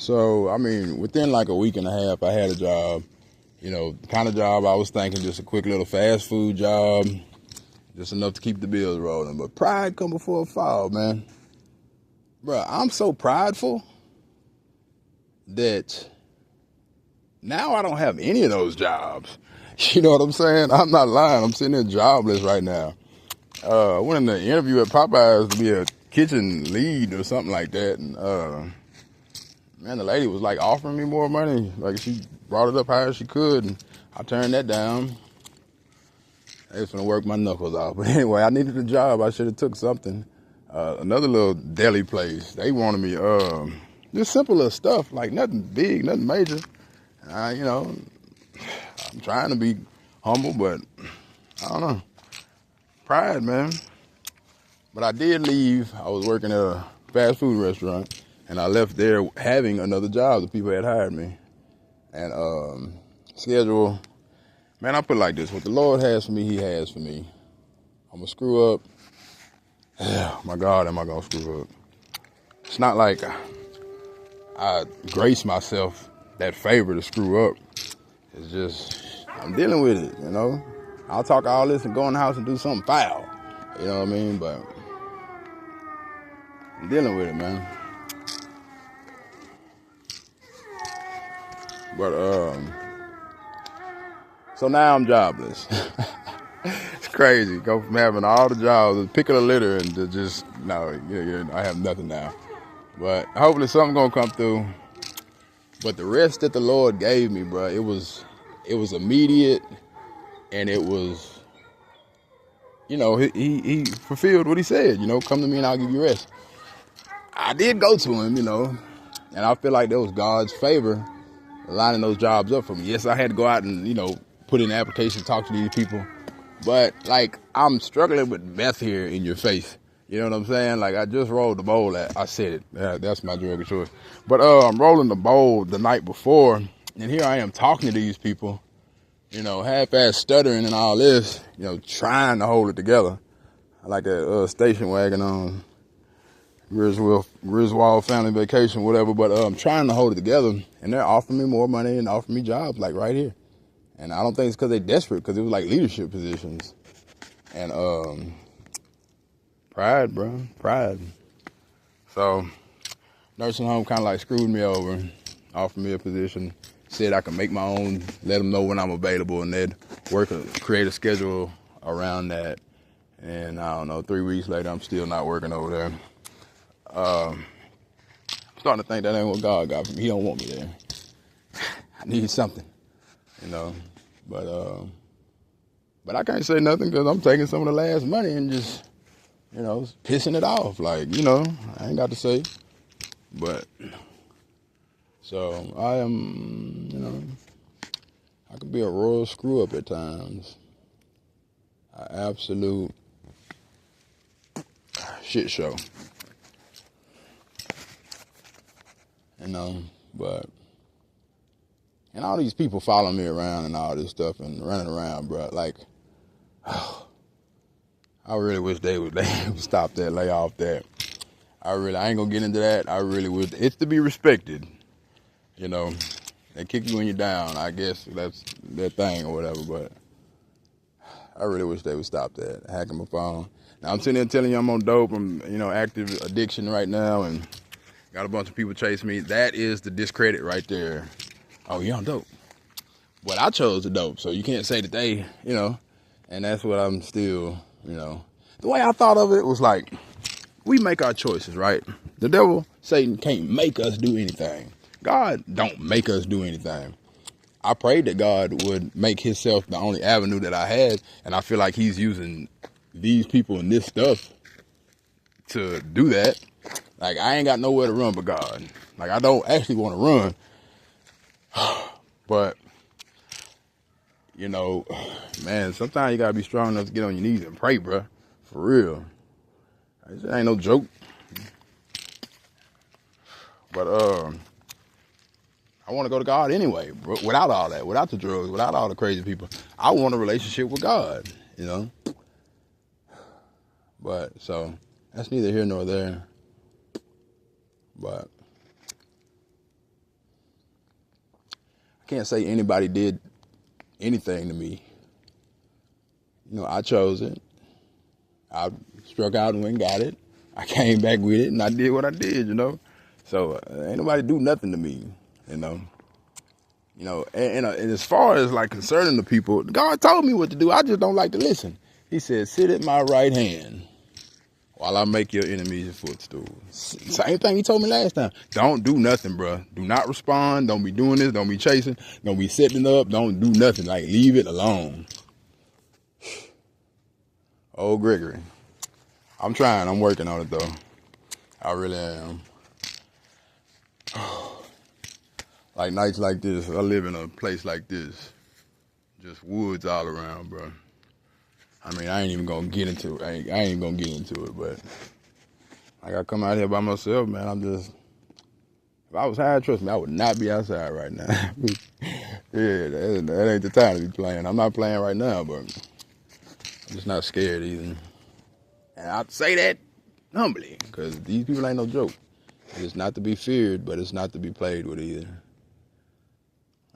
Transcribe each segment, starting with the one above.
So, I mean, within like a week and a half, I had a job. The kind of job I was thinking, just a quick little fast food job, just enough to keep the bills rolling. But pride come before a fall, man. Bruh, I'm so prideful that now I don't have any of those jobs. You know what I'm saying? I'm not lying. I'm sitting there jobless right now. I went in the interview at Popeyes to be a kitchen lead or something like that. And, man, the lady was like offering me more money. Like she brought it up higher as she could. And I turned that down. I was gonna work my knuckles off. But anyway, I needed a job. I should have took something. Another little deli place. They wanted me, just simple little stuff, like nothing big, nothing major. I'm trying to be humble, but I don't know. Pride, man. But I did leave. I was working at a fast food restaurant, and I left there having another job. The people had hired me. And schedule, man, I put it like this. What the Lord has for me, he has for me. I'm going to screw up. My God, am I going to screw up? It's not like I grace myself that favor to screw up. It's just, I'm dealing with it, I'll talk all this and go in the house and do something foul. You know what I mean? But I'm dealing with it, man. But, so now I'm jobless. It's crazy. Go from having all the jobs, picking a litter, and to just, I have nothing now. But hopefully something gonna come through. But the rest that the Lord gave me, bro, it was immediate, and it was, he fulfilled what he said. Come to me and I'll give you rest. I did go to him, and I feel like that was God's favor lining those jobs up for me. Yes, I had to go out and put in an application, talk to these people, but like I'm struggling with meth here in your face. You know what I'm saying? Like I just rolled the bowl. I said it. That's my drug of choice. But I'm rolling the bowl the night before, and here I am talking to these people. Half-ass stuttering and all this. Trying to hold it together. I like that station wagon on Griswold Family Vacation, whatever. But I'm trying to hold it together, and they're offering me more money and offering me jobs like right here. And I don't think it's because they're desperate, because it was like leadership positions. And pride, bro, pride. So nursing home kind of like screwed me over, offered me a position, said I can make my own, let them know when I'm available, and they'd create a schedule around that. And I don't know, 3 weeks later, I'm still not working over there. I'm starting to think that ain't what God got for me. He don't want me there. I need something, But I can't say nothing because I'm taking some of the last money and just, pissing it off. Like, I ain't got to say. But, so I am, I could be a royal screw up at times. An absolute shit show. But, and all these people following me around and all this stuff and running around, bro. Like, I really wish they would stop that, lay off that. I ain't gonna get into that. I really would. It's to be respected, They kick you when you're down. I guess that's their thing or whatever, but I really wish they would stop that. Hacking my phone. Now I'm sitting there telling you I'm on dope. I'm, active addiction right now and got a bunch of people chasing me. That is the discredit right there. Oh, you're on dope. But I chose the dope, so you can't say that they, and that's what I'm still, The way I thought of it was like, we make our choices, right? The devil, Satan, can't make us do anything. God don't make us do anything. I prayed that God would make himself the only avenue that I had, and I feel like he's using these people and this stuff to do that. Like, I ain't got nowhere to run but God. Like, I don't actually want to run, but, man, sometimes you got to be strong enough to get on your knees and pray, bro. For real. It ain't no joke. But, I want to go to God anyway, bro, without all that, without the drugs, without all the crazy people. I want a relationship with God, But, so, that's neither here nor there. But, can't say anybody did anything to me. You know, I chose it. I struck out and went and got it. I came back with it and I did what I did, you know. So ain't nobody do nothing to me, you know. You know, and as far as like concerning the people, God told me what to do. I just don't like to listen. He said, sit at my right hand while I make your enemies your footstool. Same thing he told me last time. Don't do nothing, bro. Do not respond. Don't be doing this. Don't be chasing. Don't be setting up. Don't do nothing. Like, leave it alone. Oh, Gregory. I'm trying. I'm working on it, though. I really am. Like nights like this, I live in a place like this. Just woods all around, bro. I mean, I ain't even gonna get into it. I ain't even gonna get into it, but like I come out here by myself, man. I'm just, if I was high, trust me, I would not be outside right now. Yeah, that ain't the time to be playing. I'm not playing right now, but I'm just not scared either. And I say that humbly, because these people ain't no joke. It's not to be feared, but it's not to be played with either.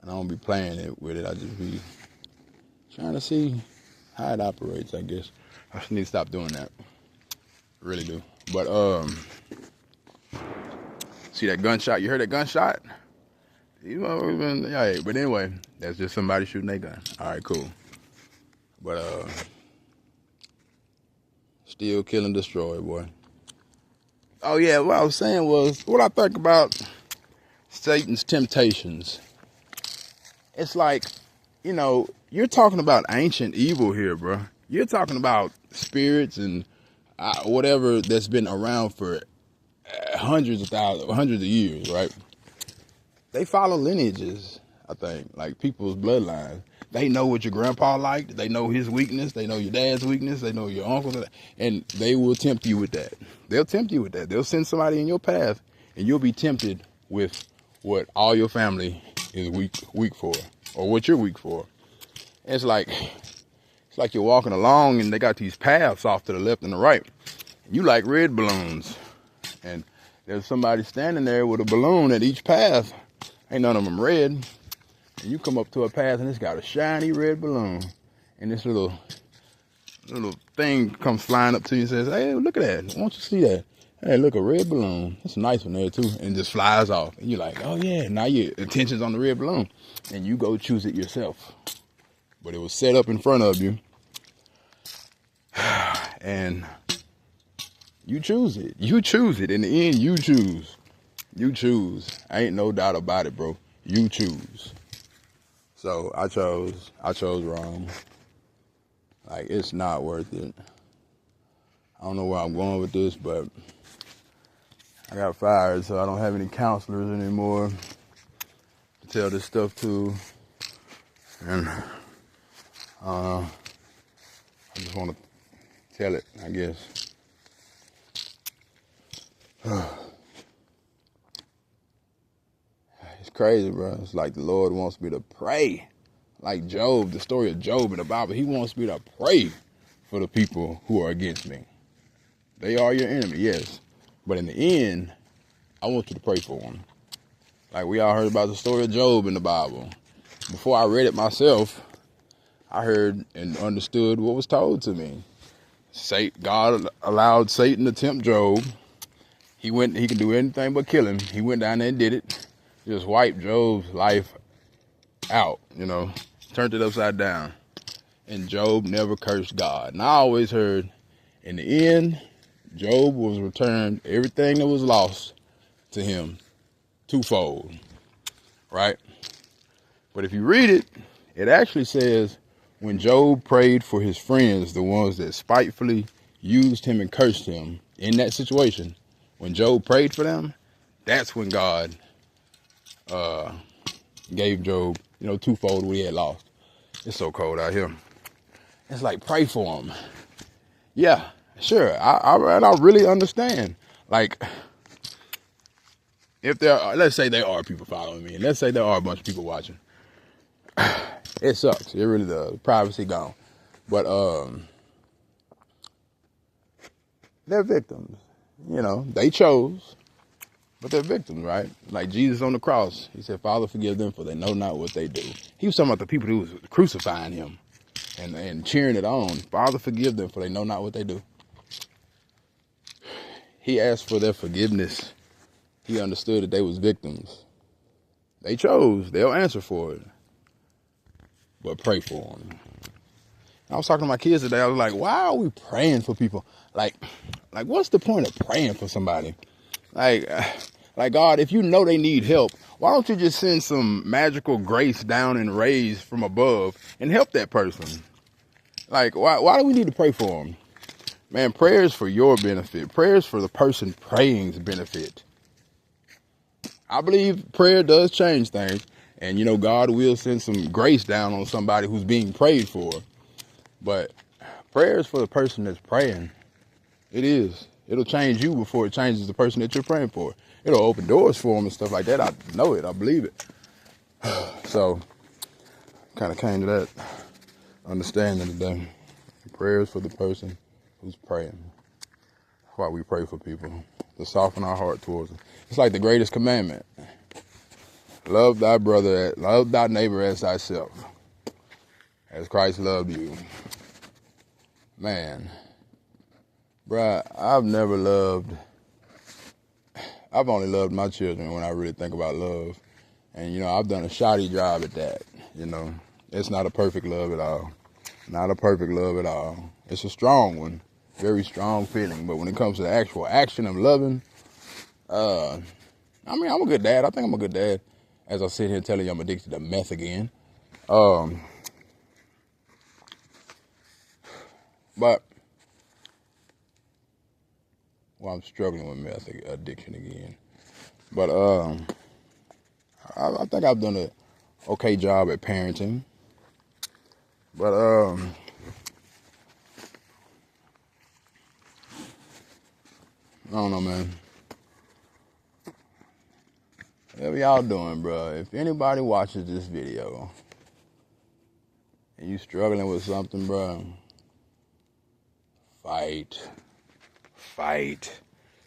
And I don't be playing it with it. I just be trying to see how it operates, I guess. I just need to stop doing that. Really do. But, see that gunshot? You heard that gunshot? You know, yeah, but anyway, that's just somebody shooting their gun. All right, cool. But, still kill and destroy, boy. Oh, yeah, what I was saying was, what I think about Satan's temptations. It's like, you know, you're talking about ancient evil here, bro. You're talking about spirits and whatever that's been around for hundreds of years, right? They follow lineages, I think, like people's bloodlines. They know what your grandpa liked. They know his weakness. They know your dad's weakness. They know your uncle's, and they will tempt you with that. They'll tempt you with that. They'll send somebody in your path, and you'll be tempted with what all your family is weak for, or what you're weak for. It's like you're walking along, and they got these paths off to the left and the right. You like red balloons, and there's somebody standing there with a balloon at each path. Ain't none of them red. And you come up to a path, and it's got a shiny red balloon, and this little thing comes flying up to you and says, "Hey, look at that! I want you to see that. Hey, look, a red balloon. That's a nice one there too." And just flies off, and you're like, "Oh yeah!" Now your attention's on the red balloon, and you go choose it yourself. But it was set up in front of you, and you choose it. You choose it. In the end, you choose. You choose. Ain't no doubt about it, bro. You choose. So I chose wrong. Like, it's not worth it. I don't know where I'm going with this, but I got fired, so I don't have any counselors anymore to tell this stuff to. And I just want to tell it, I guess. It's crazy, bro. It's like the Lord wants me to pray. Like Job, the story of Job in the Bible, he wants me to pray for the people who are against me. They are your enemy, yes. But in the end, I want you to pray for them. Like we all heard about the story of Job in the Bible. Before I read it myself, I heard and understood what was told to me. God allowed Satan to tempt Job. He could do anything but kill him. He went down there and did it. Just wiped Job's life out, you know, turned it upside down. And Job never cursed God. And I always heard, in the end, Job was returned everything that was lost to him twofold, right? But if you read it, it actually says when Job prayed for his friends, the ones that spitefully used him and cursed him in that situation, when Job prayed for them, that's when God gave Job, you know, twofold what he had lost. It's so cold out here. It's like, pray for him. Yeah, sure. I really understand. Like, if there are, let's say there are people following me, and let's say there are a bunch of people watching. It sucks. It really does. Privacy gone. But they're victims. You know, they chose. But they're victims, right? Like Jesus on the cross, he said, Father, forgive them, for they know not what they do. He was talking about the people who was crucifying him and cheering it on. Father, forgive them, for they know not what they do. He asked for their forgiveness. He understood that they was victims. They chose. They'll answer for it. But pray for them. I was talking to my kids today. I was like, why are we praying for people? Like what's the point of praying for somebody? Like God, if you know they need help, why don't you just send some magical grace down and raise from above and help that person? Like, why do we need to pray for them? Man, prayers for your benefit. Prayers for the person praying's benefit. I believe prayer does change things. And, God will send some grace down on somebody who's being prayed for. But prayers for the person that's praying. It is. It'll change you before it changes the person that you're praying for. It'll open doors for them and stuff like that. I know it. I believe it. So, kind of came to that understanding today. Prayers for the person who's praying. That's why we pray for people. To soften our heart towards them. It's like the greatest commandment. Love thy brother, love thy neighbor as thyself. As Christ loved you. Man. Bruh, I've only loved my children when I really think about love. And, I've done a shoddy job at that. It's not a perfect love at all. Not a perfect love at all. It's a strong one. Very strong feeling. But when it comes to the actual action of loving, I'm a good dad. I think I'm a good dad. As I sit here telling you I'm addicted to meth again. But I'm struggling with meth addiction again. But I think I've done an okay job at parenting. But I don't know, man. Whatever y'all doing, bro. If anybody watches this video and you struggling with something, bro, fight.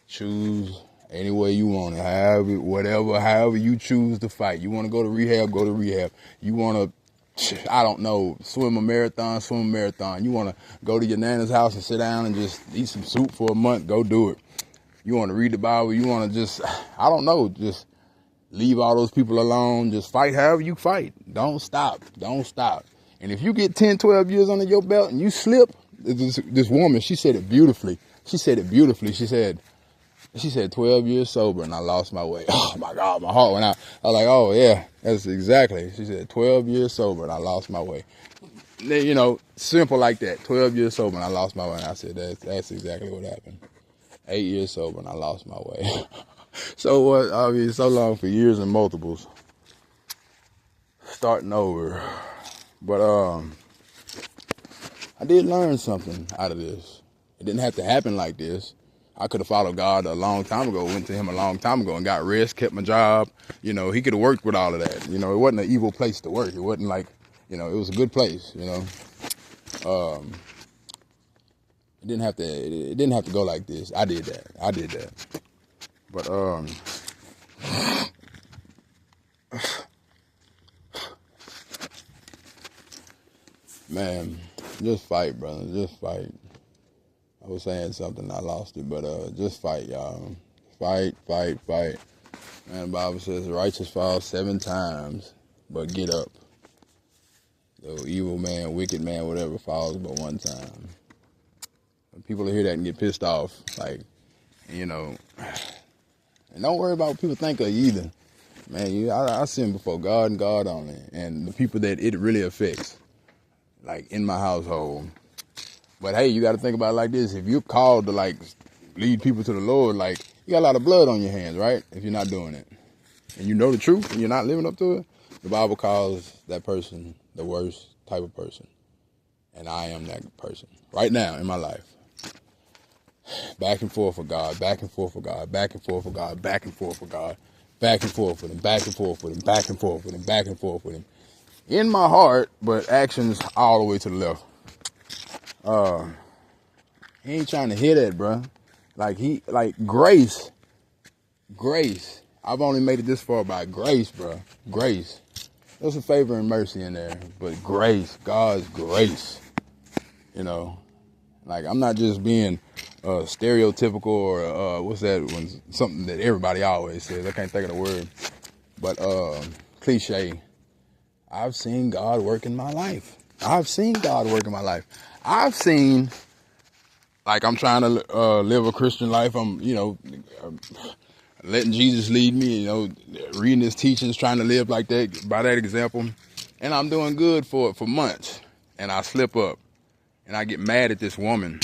Choose any way you want it. However you choose to fight. You want to go to rehab, go to rehab. You want to, I don't know, swim a marathon. You want to go to your nana's house and sit down and just eat some soup for a month, go do it. You want to read the Bible. You want to just, I don't know, just leave all those people alone. Just fight however you fight. Don't stop. And if you get 10, 12 years under your belt and you slip, this woman, she said it beautifully. She said 12 years sober and I lost my way. Oh my God, my heart went out. I was like, oh yeah, that's exactly. She said 12 years sober and I lost my way. Simple like that. 12 years sober and I lost my way. And I said, that's exactly what happened. 8 years sober and I lost my way. So what? I mean, so long for years and multiples. Starting over. But I did learn something out of this. It didn't have to happen like this. I could have followed God a long time ago, went to him a long time ago and got rest, kept my job. He could have worked with all of that. It wasn't an evil place to work. It wasn't like, it was a good place, It didn't have to go like this. I did that. But man, just fight, brother. Just fight. I was saying something, I lost it, but just fight, y'all. Fight. Man, the Bible says the righteous fall 7 times, but get up. The evil man, wicked man, whatever, falls but 1 time. People hear that and get pissed off, and don't worry about what people think of you either. Man, I sin before God and God only, and the people that it really affects, in my household. But hey, you got to think about it like this. If you're called to lead people to the Lord, you got a lot of blood on your hands, right? If you're not doing it. And you know the truth and you're not living up to it, the Bible calls that person the worst type of person. And I am that person right now in my life. Back and forth with God, back and forth with God, back and forth with God, back and forth with God, back and forth with him, back and forth with him, back and forth with him, back and forth with him. In my heart, but actions all the way to the left. He ain't trying to hear that, bro. Grace Grace. I've only made it this far by grace, bro. Grace. There's a favor and mercy in there, but grace, God's grace. You know, like I'm not just being stereotypical or what's that one? Something that everybody always says. I can't think of the word, but cliche. I've seen God work in my life. I've seen God work in my life. I've seen, like, I'm trying to live a Christian life. I'm, letting Jesus lead me, reading his teachings, trying to live like that, by that example. And I'm doing good for months. And I slip up and I get mad at this woman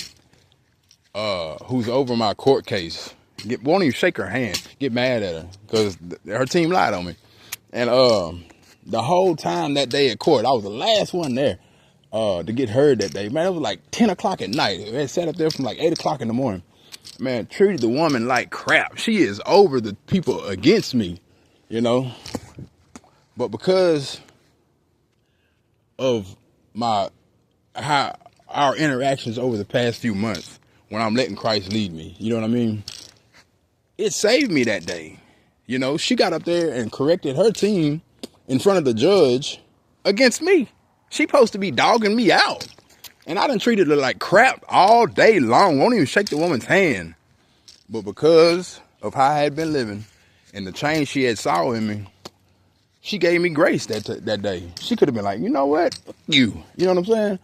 who's over my court case. Won't even shake her hand. Get mad at her because her team lied on me. And the whole time that day at court, I was the last one there to get heard that day. Man, it was like 10 o'clock at night. They sat up there from like 8 o'clock in the morning. Man, treated the woman like crap. She is over the people against me, But because of how our interactions over the past few months, when I'm letting Christ lead me, you know what I mean? It saved me that day. She got up there and corrected her team in front of the judge against me. She supposed to be dogging me out. And I done treated her like crap all day long. Won't even shake the woman's hand. But because of how I had been living and the change she had saw in me, she gave me grace that day. She could have been like, you know what? Fuck you. You know what I'm saying?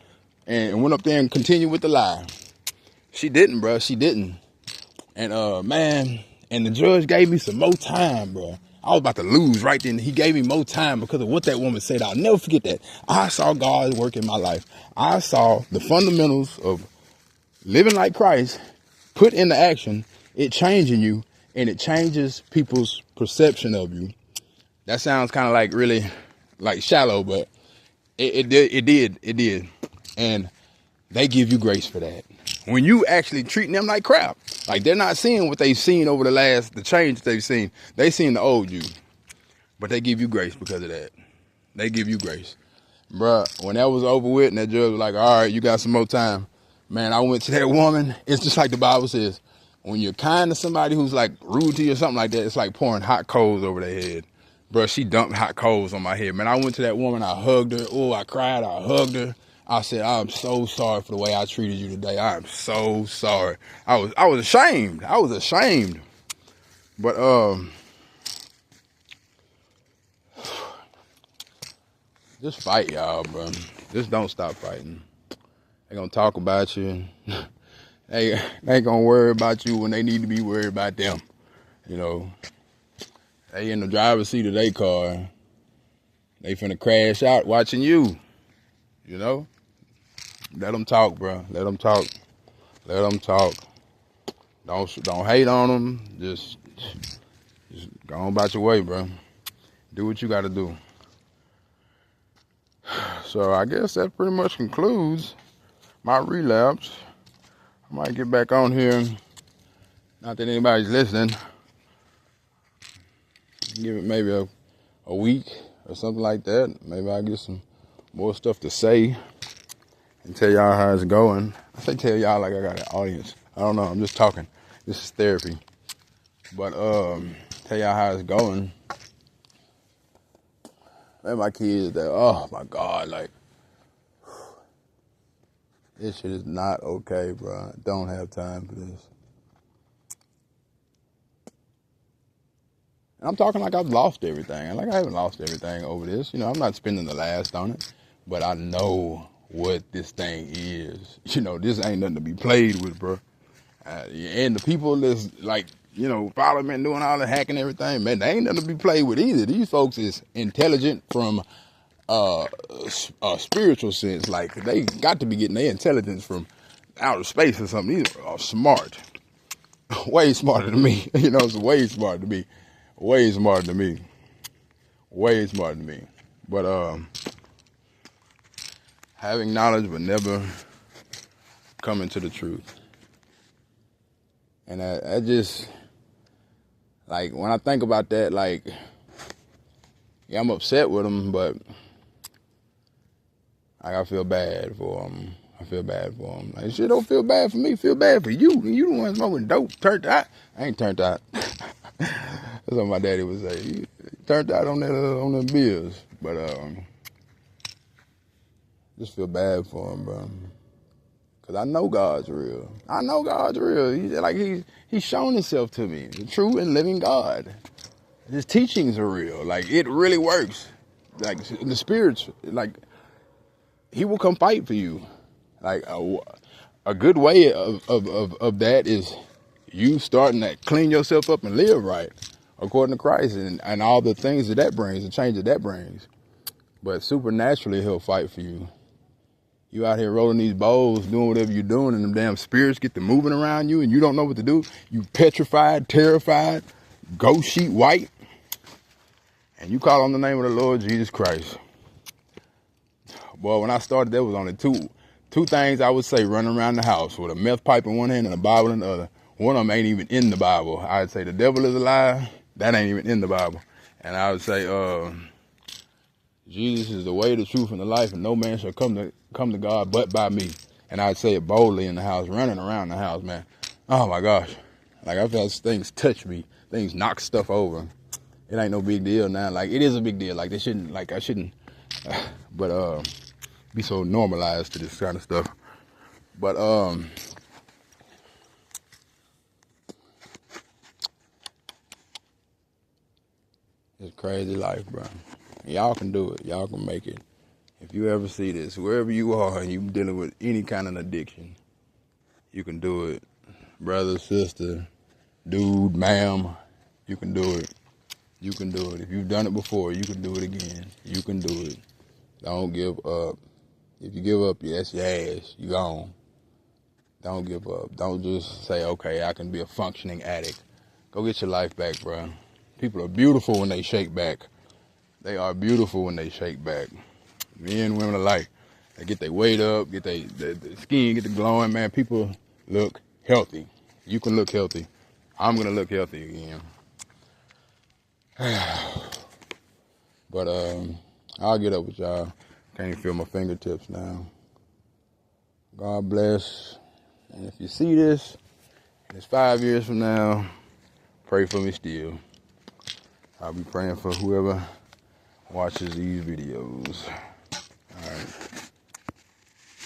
And went up there and continued with the lie. She didn't, bro. She didn't. And, and the judge gave me some more time, bro. I was about to lose right then. He gave me more time because of what that woman said. I'll never forget that. I saw God work in my life. I saw the fundamentals of living like Christ put into action, it changing you, and it changes people's perception of you. That sounds kind of like really like shallow, but it did. And they give you grace for that. When you actually treating them like crap, like they're not seeing what they've seen over the change they've seen. They seen the old you, but they give you grace because of that. They give you grace. Bruh, when that was over with and that judge was like, all right, you got some more time. Man, I went to that woman. It's just like the Bible says, when you're kind to somebody who's like rude to you or something like that, it's like pouring hot coals over their head. Bruh, she dumped hot coals on my head. Man, I went to that woman, I hugged her. Oh, I cried, I hugged her. I said, I'm so sorry for the way I treated you today. I am so sorry. I was ashamed. I was ashamed. But just fight, y'all, bro. Just don't stop fighting. They gonna talk about you. They ain't gonna worry about you when they need to be worried about them. They in the driver's seat of their car. They finna crash out watching you. Let them talk, bro. Let them talk. Let them talk. Don't hate on them. Just go on about your way, bro. Do what you got to do. So I guess that pretty much concludes my relapse. I might get back on here. Not that anybody's listening. Give it maybe a week or something like that. Maybe I'll get some more stuff to say and tell y'all how it's going. I say tell y'all like I got an audience. I don't know. I'm just talking. This is therapy. But tell y'all how it's going. Man, my kids, that oh my God, like this shit is not okay, bro. I don't have time for this. And I'm talking like I've lost everything. Like I haven't lost everything over this. I'm not spending the last on it. But I know what this thing is. This ain't nothing to be played with, bro. And the people that's like, following me and doing all the hacking and everything, man, they ain't nothing to be played with either. These folks is intelligent from a spiritual sense. Like they got to be getting their intelligence from outer space or something. These are smart. Way smarter than me. It's way smarter than me. Way smarter than me. Way smarter than me. But having knowledge but never coming to the truth. And I just, like, when I think about that, like, yeah, I'm upset with them, but I feel bad for them. I feel bad for them. Like, shit don't feel bad for me. Feel bad for you. You the one smoking dope, turned out. I ain't turned out. That's what my daddy would say. He turned out on that on them bills, but just feel bad for him, bro. Cause I know God's real. I know God's real. He's shown himself to me, the true and living God. His teachings are real. Like, it really works. Like, the spirits, like, he will come fight for you. Like, a good way of that is you starting to clean yourself up and live right according to Christ and all the things that brings, the change that brings. But supernaturally, he'll fight for you. You out here rolling these bowls, doing whatever you're doing, and them damn spirits get to moving around you, and you don't know what to do. You petrified, terrified, ghost sheet white, and you call on the name of the Lord Jesus Christ. Well, when I started, there was only two things I would say running around the house with a meth pipe in one hand and a Bible in the other. One of them ain't even in the Bible. I'd say the devil is a lie. That ain't even in the Bible. And I would say, Jesus is the way, the truth, and the life, and no man shall come to God but by me. And I'd say it boldly in the house, running around the house, man. Oh my gosh. Like, I felt things touch me. Things knock stuff over. It ain't no big deal now. Like, it is a big deal. Like, I shouldn't, but be so normalized to this kind of stuff. But it's crazy life, bro. Y'all can do it. Y'all can make it. If you ever see this, wherever you are and you dealing with any kind of addiction, you can do it. Brother, sister, dude, ma'am, you can do it. You can do it. If you've done it before, you can do it again. You can do it. Don't give up. If you give up, that's your ass. You gone. Don't give up. Don't just say, okay, I can be a functioning addict. Go get your life back, bro. People are beautiful when they shake back. They are beautiful when they shake back. Men and women alike. They get their weight up, get their skin, get the glowing, man. People look healthy. You can look healthy. I'm going to look healthy again. But I'll get up with y'all. Can't even feel my fingertips now. God bless. And if you see this, and it's 5 years from now, pray for me still. I'll be praying for whoever watches these videos. All right.